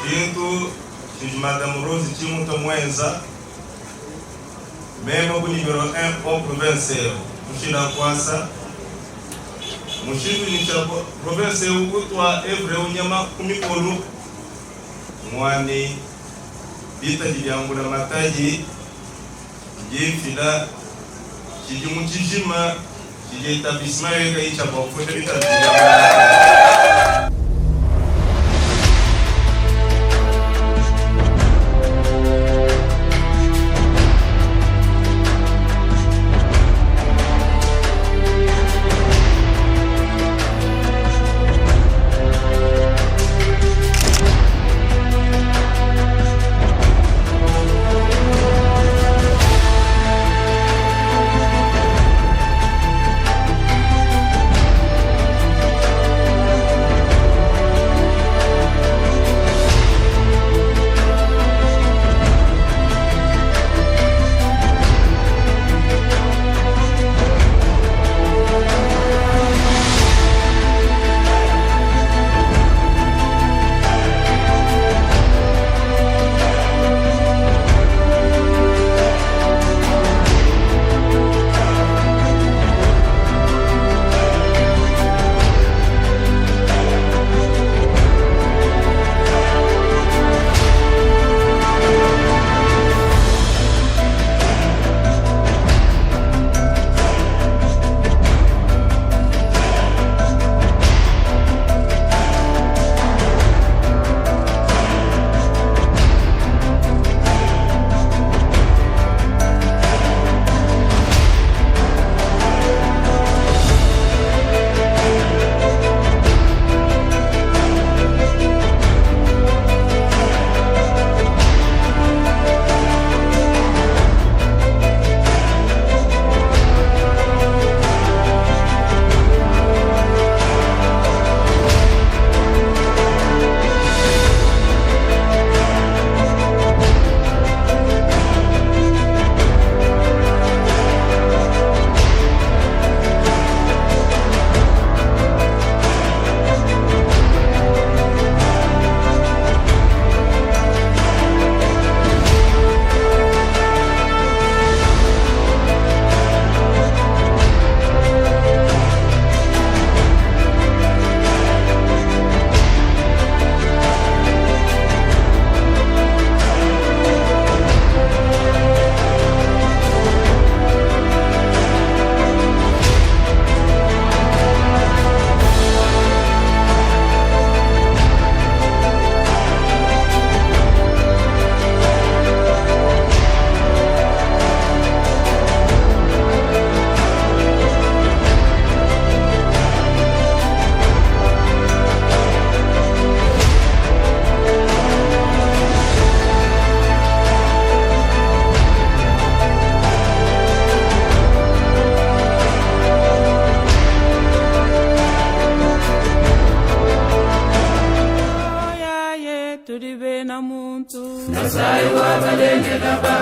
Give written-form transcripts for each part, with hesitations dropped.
Kintu Madame Rose Chimuta Mwenza, membre du numéro 1 au provincial, Mouchina Kwasa, Mouchina provincial Ukutwa Evre Unyama Kumikolu, Mwani, Bita Jiyanguna Mataji, Jifida, Chijimuchijima, Chijita Bismaye Kaicha Bofuta Bita Jiyanguna.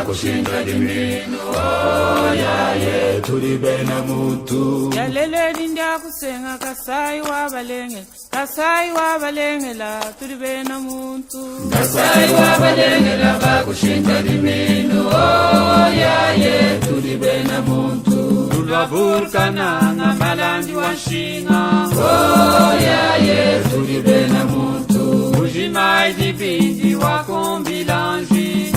kushinda dimino yaye tulibe na mutu yalele dinda kusenga kasai wa balengela tulibe na mutu kasai wa balengela bakushinda dimino yaye tulibe na mutu tulwavurkana na malandi wa shinga yaye tulibe na mutu ujimai dipindi wa kombilanji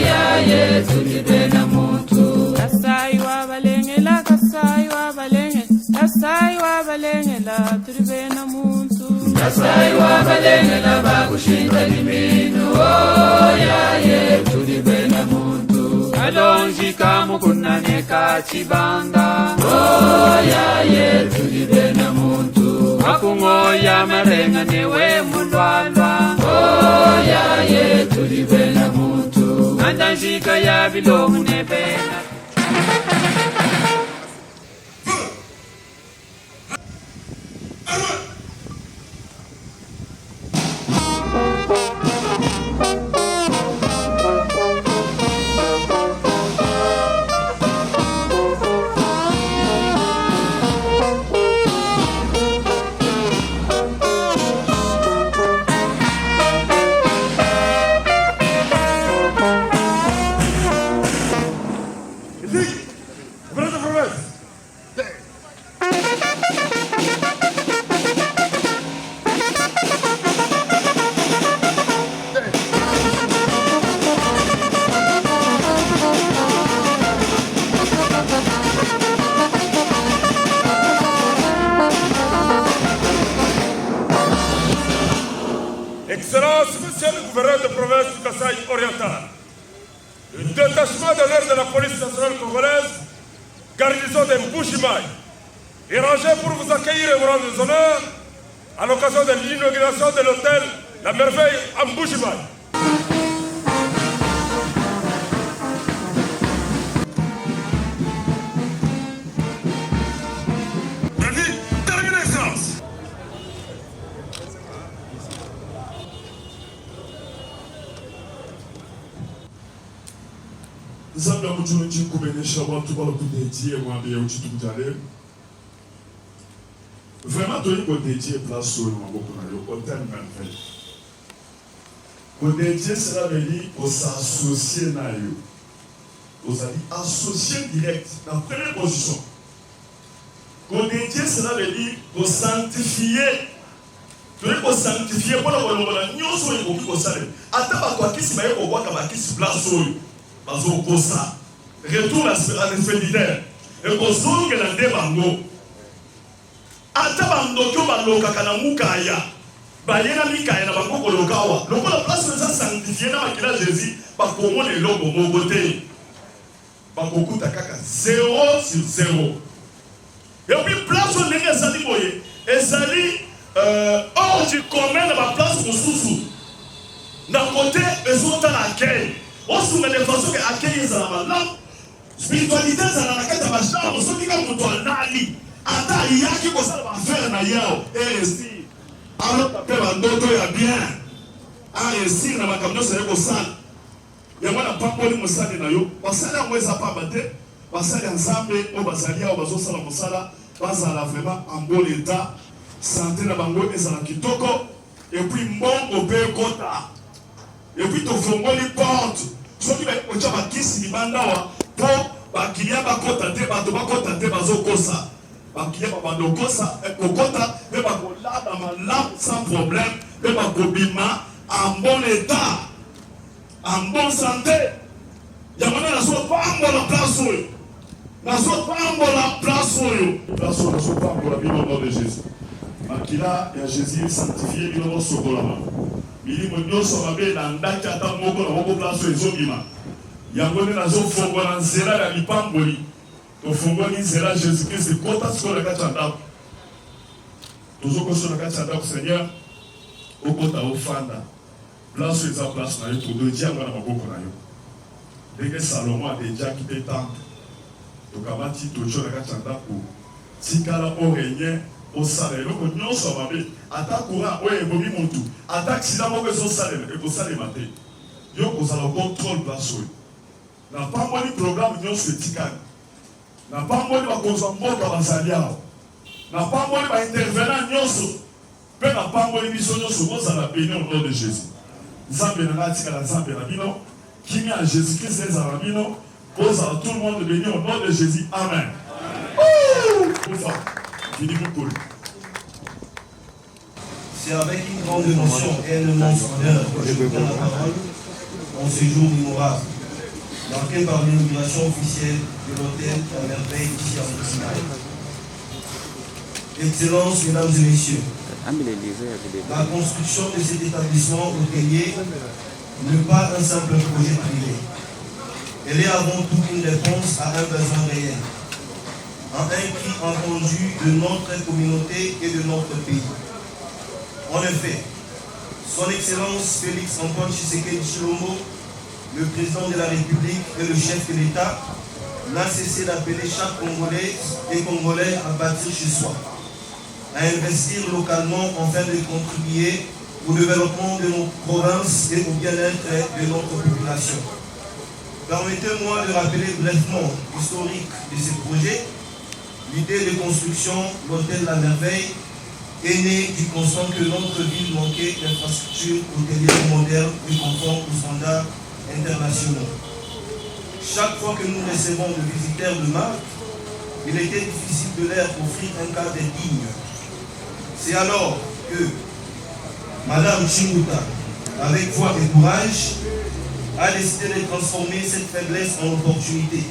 yaye tulibe na mutu kasai wa balengela tulibe na mutu kasai wa balengela bakushinda dimino yaye tulibe na mutu kalonji kamukunane kachibanda yaye tulibe na mutu akungoya marenga newe mulwalwa yaye tulibe na mutu andanjika ya bilomu nebena Excellence, Monsieur le gouverneur de province du Kasaï oriental, le détachement de l'air de la police nationale congolaise, garnison de Mbujimaï, est rangé pour vous accueillir et vous rendre des honneurs à l'occasion de l'inauguration de l'hôtel La Merveille à Mbujimaï. Terminé, Excellence. Nzambe amuchunji kubenesha watu bala kudedie mwambie uchitu kujale. Vraiment toi il dédier place sur maboko na yo hotel Merveille. Kodedie cela veut dire qu'on s'associe na yo. Vous allez associer direct dans la première position. Kodedie cela veut dire qu'on sanctifier. Tu es sanctifié pour la nyonso et pour ça. Ataba kwa kisi ba yeko kwa kama kisi place sur bazo kosa retour à l'infidèle et kozonge na ndebango ata bandokyo baloka kana mukaya bayena mikaya na bango kolokawa lokola place za sanctifier na makila Jésus ba komona eloko mogote ba kokuta kaka 0 sur 0 et puis place on ndenge ezali boye ezali hors du commun na ba place mosusu na côté ezota na accueil. On se met de façon que accueillir ça là, spiritualité ça la kata bashamba, on se dit que mtu anali, ata yaki ko ça va faire na yao, et si alors tapé bandoto ya bien, si na makamno ça ko ça. Ya mwana pambo ni musali na yo, basala mweza pa bate, basala nzambe o basalia o bazo sala musala, bazala vraiment en bon état, santé na bango ezala kitoko, et puis mbongo pe kota. Et puis tu fongoli porte. Ce qui va être un kisi ni bandawa pour bakilia bakota te bato bakota te bazokosa. Bakilia babandokosa kokota pe bakola dans ma lampe sans problème pe bakobima en bon état. En bonne santé. Yamana na so pambo la place oyo. Na so pambo la place oyo. Place oyo na so pambo la bino nom de Jésus. Makila ya Jésus sanctifié bino sokolama. Milimo nyonso mabe na ndaki ata moko na moko place ezobima yango nde nazofongola nzela ya lipamboli tofongoli nzela Jésus Christ kota sikoyo na kati ya ndako tozokoso na kati ya ndako Seigneur okota ofanda place eza place na yo tododi yango na maboko na yo ndenge Salomo adeja kite temple tokamati tojo na kati ya ndako tikala orenye osala eloko nyonso mabe ata courant oyo ebomi mutu ata accident moko ezosalela ekosalema te yo kozala contrôle place oyo na pamboli programme nyonso etikali na pamboli bakozwa mboka bazali awa na pamboli baintervenant nyonso mpe na pamboli biso nyonso bozala béni au nom de Jésus nzambe na ngai atikala nzambe na bino kimia ya Jésus Christ ezala na bino bozala tout le monde béni au nom de Jésus amen. C'est avec une grande émotion et un immense honneur que je prends la parole en ce jour mémorable, marqué par l'inauguration officielle de l'hôtel La Merveille ici à Mbujimaï. Excellences, mesdames et messieurs, la construction de cet établissement hôtelier n'est pas un simple projet privé. Elle est avant tout une réponse à un besoin réel, à un cri entendu de notre communauté et de notre pays. En effet, son Excellence Félix Antoine Tshisekedi Tshilombo, le président de la République et le chef de l'État, n'a cessé d'appeler chaque Congolais et Congolais à bâtir chez soi, à investir localement afin de contribuer au développement de nos provinces et au bien-être de notre population. Permettez-moi de rappeler brièvement l'historique de ce projet. L'idée de construction de l'hôtel La Merveille est née du constat que notre ville manquait d'infrastructures hôtelières modernes et conformes aux standards internationaux. Chaque fois que nous recevons de visiteurs de marque, il était difficile de leur offrir un cadre digne. C'est alors que Madame Chinguta, avec foi et courage, a décidé de transformer cette faiblesse en opportunité.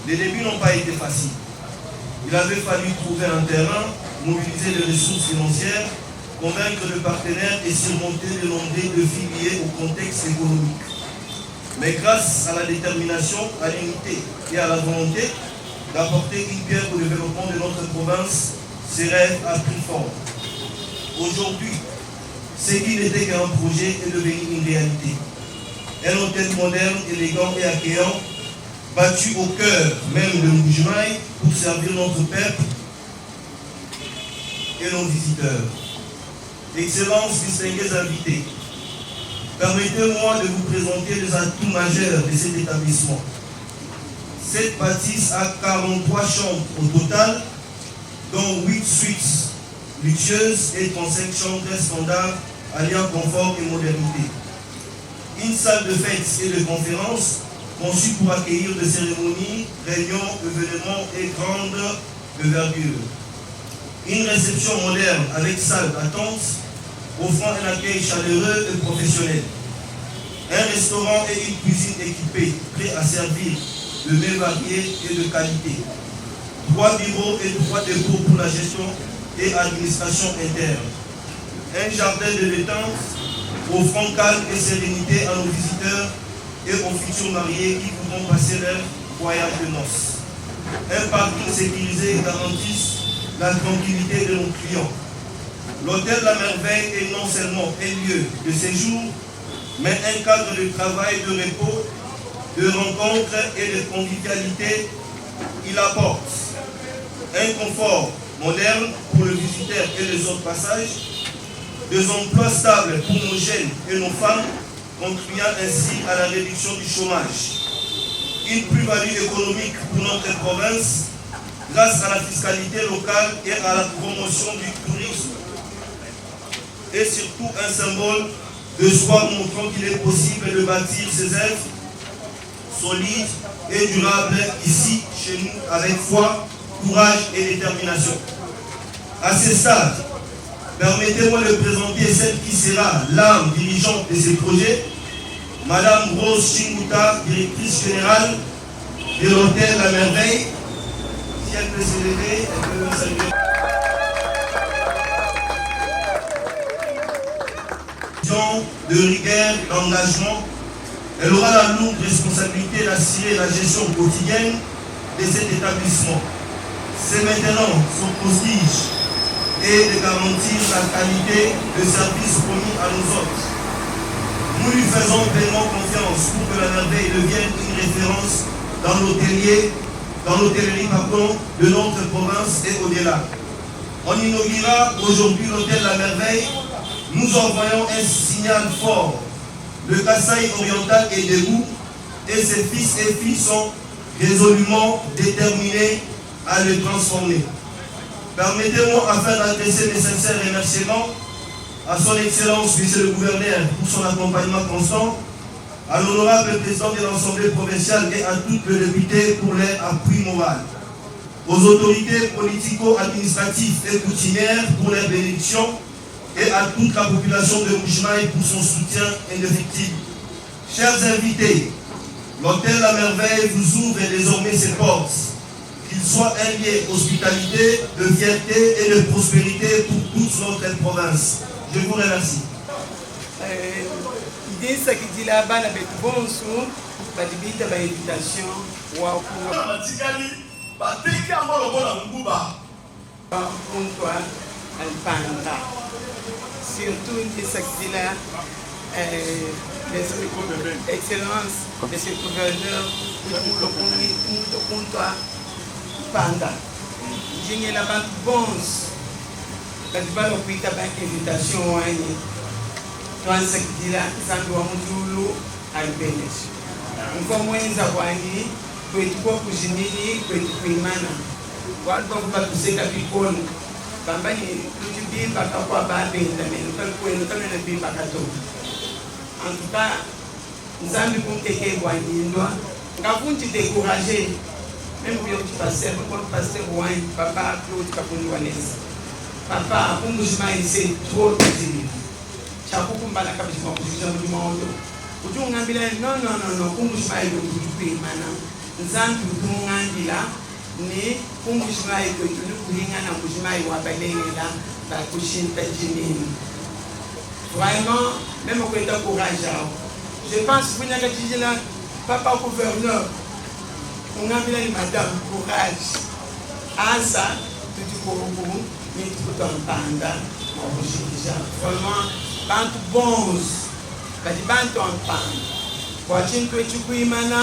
Les débuts n'ont pas été faciles. Il avait fallu trouver un terrain, mobiliser les ressources financières convaincre le partenaire et surmonter les nombreux défis liés au contexte économique. Mais grâce à la détermination, à l'unité et à la volonté d'apporter une pierre au développement de notre province, ces rêves a pris forme. Aujourd'hui, ce qui n'était qu'un projet est devenu une réalité. Un hôtel moderne, élégant et accueillant, battu au cœur même de Mbujimayi pour servir notre peuple et nos visiteurs. Excellences, distingués invités, permettez-moi de vous présenter les atouts majeurs de cet établissement. Cette bâtisse a 43 chambres au total, dont 8 suites luxueuses et 35 chambres standards alliant confort et modernité. Une salle de fêtes et de conférences conçue pour accueillir des cérémonies, réunions, événements et grandes envergure. Une réception moderne avec salle d'attente, offrant un accueil chaleureux et professionnel. Un restaurant et une cuisine équipée, prêts à servir de mets variés et de qualité. 3 bureaux et 3 dépôts pour la gestion et administration interne. Un jardin de détente offrant calme et sérénité à nos visiteurs et aux futurs mariés qui voudront passer leur voyage de noces. Un parking sécurisé garantisse la tranquillité de nos clients. L'hôtel La Merveille est non seulement un lieu de séjour, mais un cadre de travail, de repos, de rencontres et de convivialité. Il apporte un confort moderne pour le visiteur et les autres passages, des emplois stables pour nos jeunes et nos femmes, contribuant ainsi à la réduction du chômage. Une plus-value économique pour notre province grâce à la fiscalité locale et à la promotion du tourisme. Et surtout un symbole de soi montrant qu'il est possible de bâtir ces œuvres solides et durables ici, chez nous, avec foi, courage et détermination. À ce stade, permettez-moi de présenter celle qui sera l'âme dirigeante de ces projets, Madame Rose Chinguta, directrice générale de l'hôtel La Merveille. Si elle peut se lever, elle peut me saluer. De rigueur, d'engagement, elle aura la lourde responsabilité d'assurer la gestion quotidienne de cet établissement. C'est maintenant son prestige et de garantir la qualité de service promis à nos hôtes. Nous lui faisons pleinement confiance pour que La Merveille devienne une référence dans l'hôtellerie de notre province et au-delà. On inaugurera aujourd'hui l'hôtel La Merveille. Nous envoyons un signal fort. Le Kasaï oriental est debout et ses fils et filles sont résolument déterminés à le transformer. Permettez-moi, afin d'adresser mes sincères remerciements à son Excellence, Monsieur le Gouverneur, pour son accompagnement constant, à l'honorable président de l'Assemblée provinciale et à toutes les députés pour leur appui moral, aux autorités politico-administratives et coutumières pour leur bénédiction, et à toute la population de Mbujimayi pour son soutien indéfectible. Chers invités, l'hôtel La Merveille vous ouvre désormais ses portes. Qu'il soit un lieu d'hospitalité, de fierté et de prospérité pour toute notre province. Je vous remercie. Idinsa kidila bana betu bonsu badibita ba invitation wa kuwa batikali bateki yango lokola nguba kuntwa alpanda. Surtout Idinsa kidila Excellence, Monsieur le Gouverneur, le kuntwa panda. J'ai la bande bons. Kadibalo kuita ba invitation wani. Tuanza kidila zandu wa mjulu albenes. Mkomwenza wangi kwetu kwa kujimini kwetu kuimana. Watu kubatuseka bikono. Bambani kujibimba kwa babenda menu kwenu kama na bimba kato. En tout cas, nzambi kumteke wangi ndwa. Ngavunti décourager. Même pour le pasteur, wine, papa Claude Kapoulouanès. Papa, pour Mbujimayi, c'est trop difficile. Chakukumbala kabisa kujiza mu monde. Ujungambila no pour Mbujimayi kujupe mana. Nzambi ujungambila ne pour Mbujimayi kujupe na Mbujimayi wa balengela kushinda jinini. Vraiment, même quand il est courageux, je pense que vous n'avez pas papa gouverneur, on a vu madame courage. Asa, tout du coup, mais tout en panda, vraiment, bantu bons, bati bantu en panda. Kwa chintu echikuimana,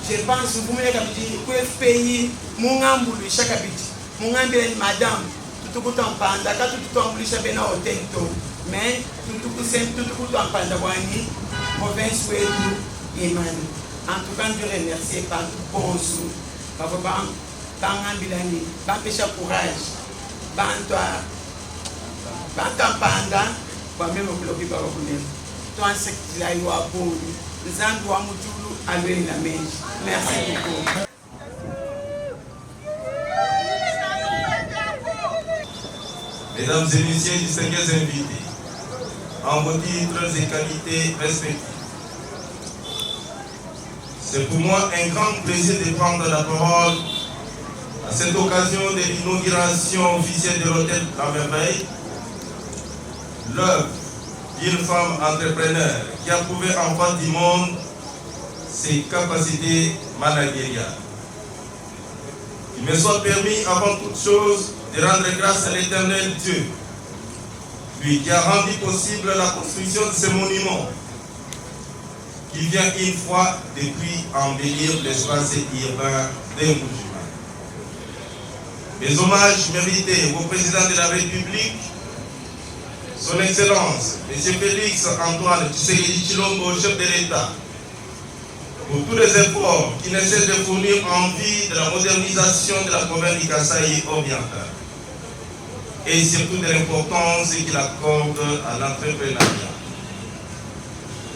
je pense que vous m'avez dit que pays, mon ambulu chaque habit, mon ambulu madame, tout le temps panda, quand tout le temps ambulu chaque bena au tento, mais tout le temps panda wani, mauvais souhait tout iman. En tout cas, je remercie par bon sou, par ambilani, par péché courage, bantoa, bantoa panda, pour même au bloc par vous-même. Toi, c'est que là, il y a beau. Merci beaucoup. Mesdames et messieurs, distingués invités, en vos titres et qualités respectifs, c'est pour moi un grand plaisir de prendre la parole à cette occasion de l'inauguration officielle de l'hôtel La Merveille, l'œuvre d'une femme entrepreneur qui a prouvé en face du monde ses capacités managériales. Il me soit permis avant toute chose de rendre grâce à l'Éternel Dieu, lui qui a rendu possible la construction de ce monument, qui vient une fois depuis embellir l'espace urbain de Mbuji-Mayi. Mes hommages mérités au président de la République, Son Excellence, M. Félix Antoine Tshisekedi Tshilombo, chef de l'État, pour tous les efforts qu'il essaie de fournir en vue de la modernisation de la province du Kasaï oriental, et surtout de l'importance qu'il accorde à l'entrepreneuriat.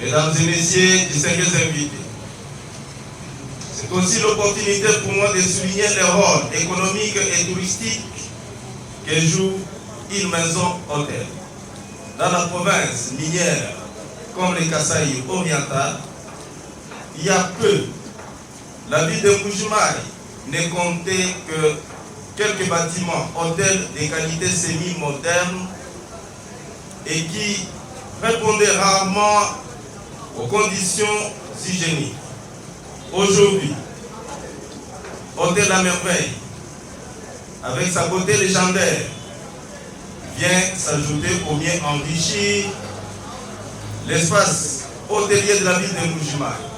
Mesdames et messieurs, distingués invités, c'est aussi l'opportunité pour moi de souligner le rôle économique et touristique que joue une maison hôtel. Dans la province minière comme le Kasaï oriental, il y a peu, la ville de Mbuji-Mayi ne comptait que quelques bâtiments, hôtels de qualité semi-moderne et qui répondaient rarement aux conditions hygiéniques. Aujourd'hui, Hôtel La Merveille, avec sa beauté légendaire, vient s'ajouter ou bien enrichir l'espace hôtelier de la ville de Mbuji-Mayi.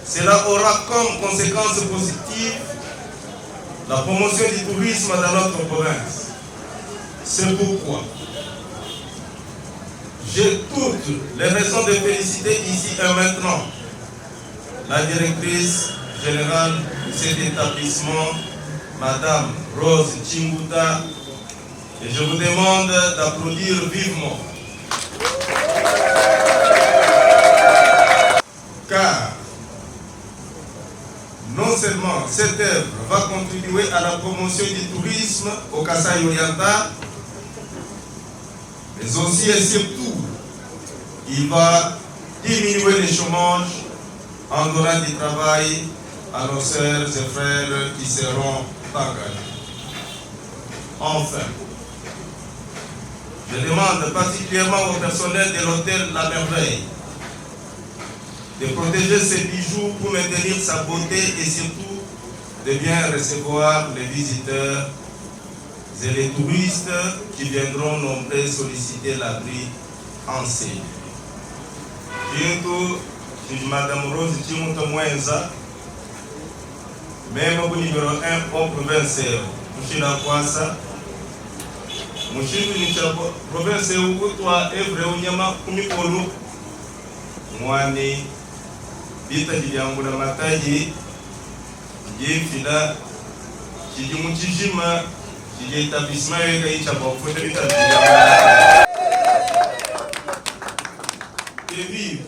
Cela aura comme conséquence positive la promotion du tourisme dans notre province. C'est pourquoi j'ai toutes les raisons de féliciter ici et maintenant la directrice générale de cet établissement, Madame Rose Tshimbuta, et je vous demande d'applaudir vivement. Car non seulement cette œuvre va contribuer à la promotion du tourisme au Kasaï oriental, mais aussi et surtout, il va diminuer le chômage en donnant du travail à nos sœurs et frères qui seront engagés. Enfin, je demande particulièrement au personnel de l'hôtel La Merveille de protéger ses bijoux pour maintenir sa beauté et surtout de bien recevoir les visiteurs et les touristes qui viendront nombreux solliciter l'abri en séjour. Bientôt, Madame Rose Tshimbuta Mwenza, même au numéro 1 au provincial, Mouchina Kwasa, Mouchina provincial, Outwa, Evre, Onyama, Kumikolu, Mwane, Bita Jiyangula Mataji, Jifila, Jijimuchijima, Jijétablissement et Chabo, et vive.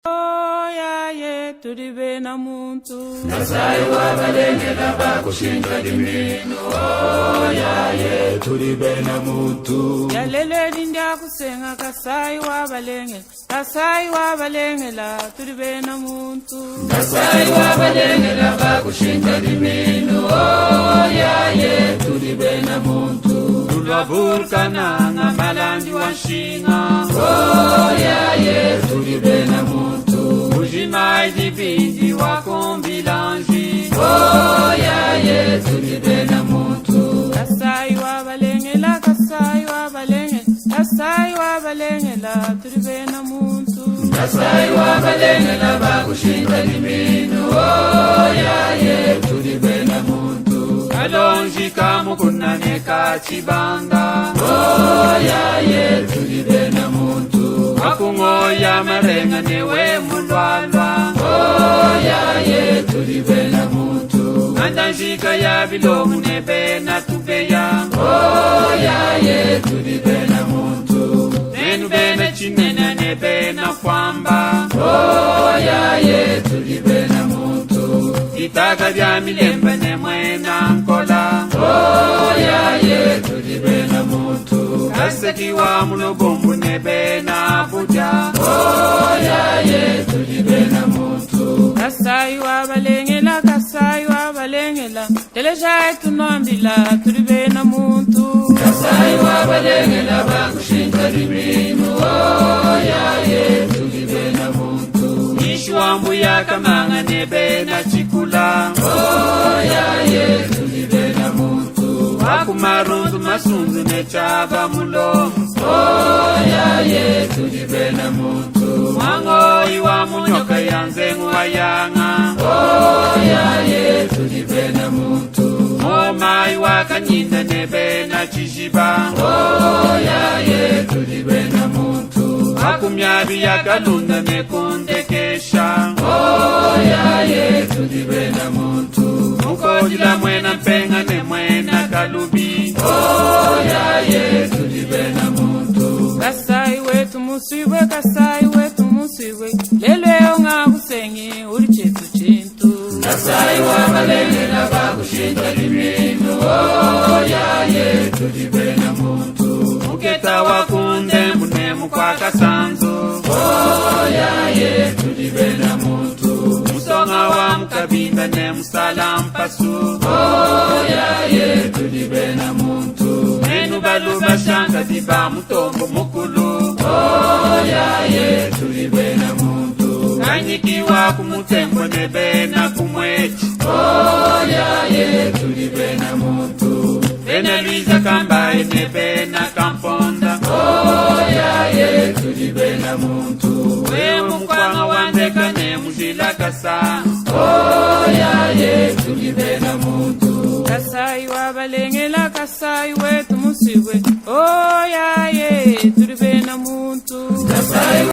Oh, yeah, yeah. tulibe na muntu. Kasai wabalengela bakushinga limino. Oh yaye tulibe na muntu. Yalele lindia kusenga Kasai wabalengela. Kasai wabalengela tulibe na muntu. Kasai wabalengela bakushinga limino. Oh yaye tulibe na muntu. Tulwavurkana nga malandi wa nshinga. Oh yaye tulibe na muntu. Ujimai dibindi wa kombilanji. Oh yaye tulibe na muntu. Kasai wabalengela. Kasai wabalengela. Kasai wabalengela tulibe na muntu. Kasai wabalengela bakushinga limino. Oh yaye tulibe na muntu. Kalonji kamukunane kachibanga. Oh yaye tulibe na muntu. Akungoya marenga newe mulwalwa. Oh yaye tulibe na muntu. Andanjika ya bilomu nebe na tubeya. Oh yaye tulibe na muntu. Nenu bene chinena nebe na kwamba. Oh yaye tulibe na muntu. Itaka vya milembe ne mwena nkola. Oh yaye tulibe na muntu. Kaseki wa mulobombu nebe na buja. Oh yaye tulibe na muntu. Kasai wabalengela. Kasai wabalengela. Teleja etunombila tulibe na muntu. Kasai wabalengela bakushinga limino. Oh yaye tulibe na muntu. Ishwambu ya kamanga nebe na chikula. Oh yaye tulibe na muntu. Wakumarunzu masunzu ne chaba mulo. Oh yaye tulibe na muntu. Mwango iwa munyoka yanzengu wayanga. Oh yaye tulibe na muntu. Moma iwa kanyinda nebe na chishiba. Oh yaye tulibe na muntu. Wakumyabi ya kalunda ne kundekesha. Oh yaye tulibe na muntu. Mukojila mwena mpenga ne mwena kalubi. Oh yaye tulibe na muntu. Kasai wetu musiwe. Kasai wetu musiwe. Lelwe onga kusengi uri chetu chintu. Kasai wabalengela bakushinga limino. Oh yaye tulibe na muntu. Muketa wakunde mbune mukwaka sanzo. Oh yaye tulibe na muntu. Musonga wa mukabinda ne musala mpasu. Oh yaye tulibe na muntu. Nenu balu bashanga diba mutombo mukulu. Oh yaye tulibe na muntu. Kanyikiwa kumutembo nebe na kumwechi. Oh yaye tulibe na muntu. Bene Luisa Kambaye nebe na Kamponda. Oh yaye tulibe na muntu. We mukwanga wandeka ne mujila kasa. Oh yaye tulibe na muntu. Kasai wabalengela. Kasai wetu musiwe. Oh yaye tulibe na muntu. Kasai